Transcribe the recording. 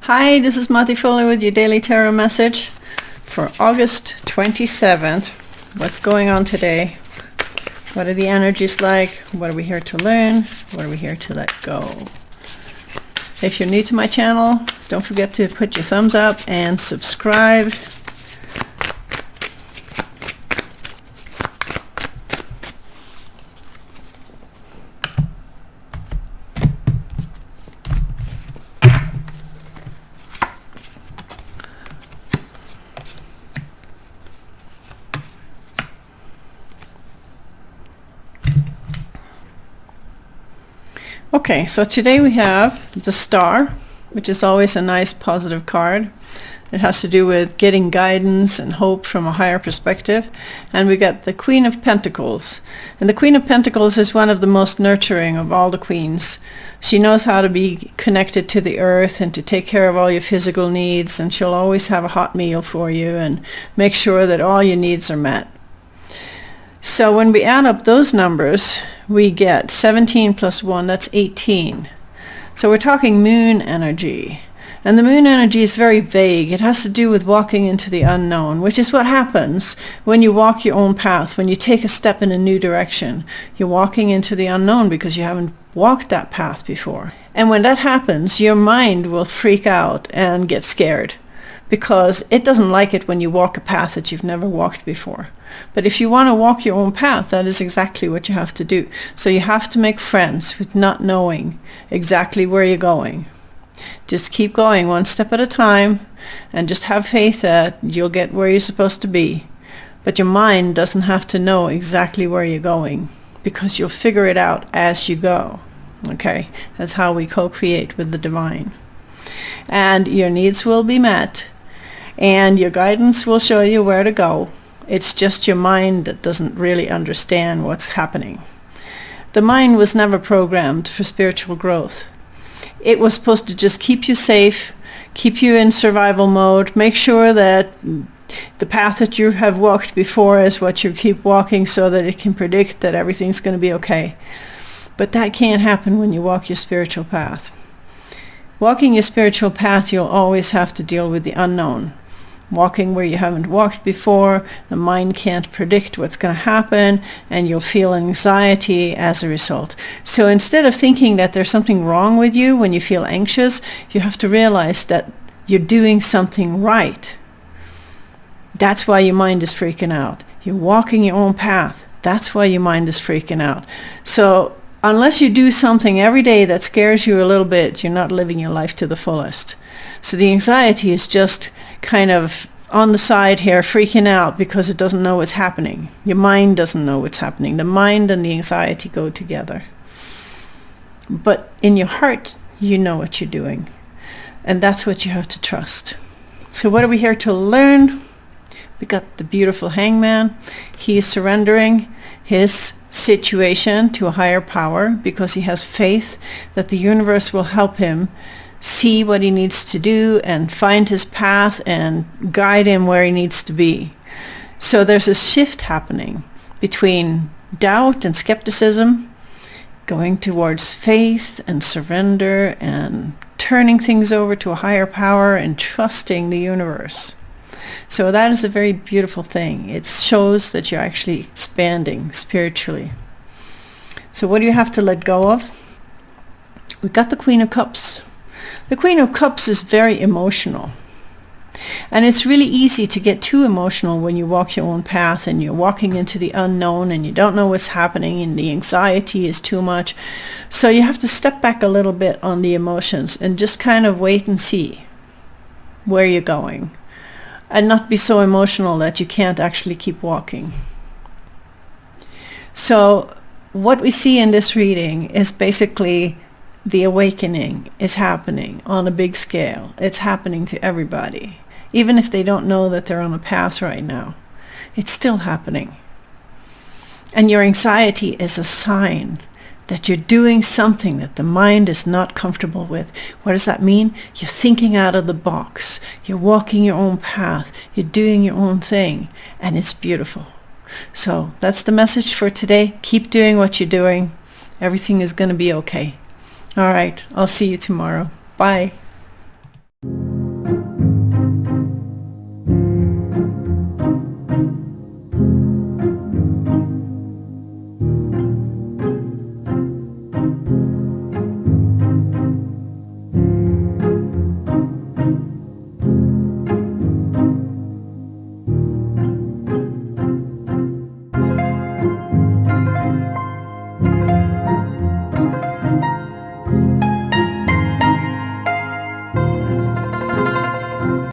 Hi, this is Mati Fuller with your Daily Tarot message for August 27th. What's going on today? What are the energies like? What are we here to learn? What are we here to let go? If you're new to my channel, don't forget to put your thumbs up and subscribe. Okay, so today we have the Star, which is always a nice positive card. It has to do with getting guidance and hope from a higher perspective. And we got the Queen of Pentacles. And the Queen of Pentacles is one of the most nurturing of all the queens. She knows how to be connected to the earth and to take care of all your physical needs, and she'll always have a hot meal for you and make sure that all your needs are met. So when we add up those numbers, we get 17 plus 1, that's 18. So we're talking moon energy. And the moon energy is very vague. It has to do with walking into the unknown, which is what happens when you walk your own path, when you take a step in a new direction. You're walking into the unknown because you haven't walked that path before. And when that happens, your mind will freak out and get scared, because it doesn't like it when you walk a path that you've never walked before. But if you want to walk your own path, that is exactly what you have to do. So you have to make friends with not knowing exactly where you're going. Just keep going one step at a time and just have faith that you'll get where you're supposed to be. But your mind doesn't have to know exactly where you're going, because you'll figure it out as you go. Okay? That's how we co-create with the divine. And your needs will be met, and your guidance will show you where to go. It's just your mind that doesn't really understand what's happening. The mind was never programmed for spiritual growth. It was supposed to just keep you safe, keep you in survival mode, make sure that the path that you have walked before is what you keep walking, so that it can predict that everything's going to be okay. But that can't happen when you walk your spiritual path. Walking your spiritual path, you'll always have to deal with the unknown. Walking where you haven't walked before, the mind can't predict what's going to happen, and you'll feel anxiety as a result. So instead of thinking that there's something wrong with you when you feel anxious, you have to realize that you're doing something right. That's why your mind is freaking out. You're walking your own path. That's why your mind is freaking out. So unless you do something every day that scares you a little bit, you're not living your life to the fullest. So the anxiety is just kind of on the side here, freaking out because it doesn't know what's happening. Your mind doesn't know what's happening. The mind and the anxiety go together. But in your heart, you know what you're doing. And that's what you have to trust. So what are we here to learn? We got the beautiful Hangman. He is surrendering his situation to a higher power because he has faith that the universe will help him see what he needs to do and find his path and guide him where he needs to be. So there's a shift happening between doubt and skepticism, going towards faith and surrender and turning things over to a higher power and trusting the universe. So that is a very beautiful thing. It shows that you're actually expanding spiritually. So what do you have to let go of? We've got the Queen of Cups. The Queen of Cups is very emotional. And it's really easy to get too emotional when you walk your own path and you're walking into the unknown and you don't know what's happening and the anxiety is too much. So you have to step back a little bit on the emotions and just kind of wait and see where you're going, and not be so emotional that you can't actually keep walking. So what we see in this reading is basically the awakening is happening on a big scale. It's happening to everybody. Even if they don't know that they're on a path right now, it's still happening. And your anxiety is a sign that you're doing something that the mind is not comfortable with. What does that mean? You're thinking out of the box. You're walking your own path. You're doing your own thing. And it's beautiful. So that's the message for today. Keep doing what you're doing. Everything is going to be okay. All right. I'll see you tomorrow. Bye.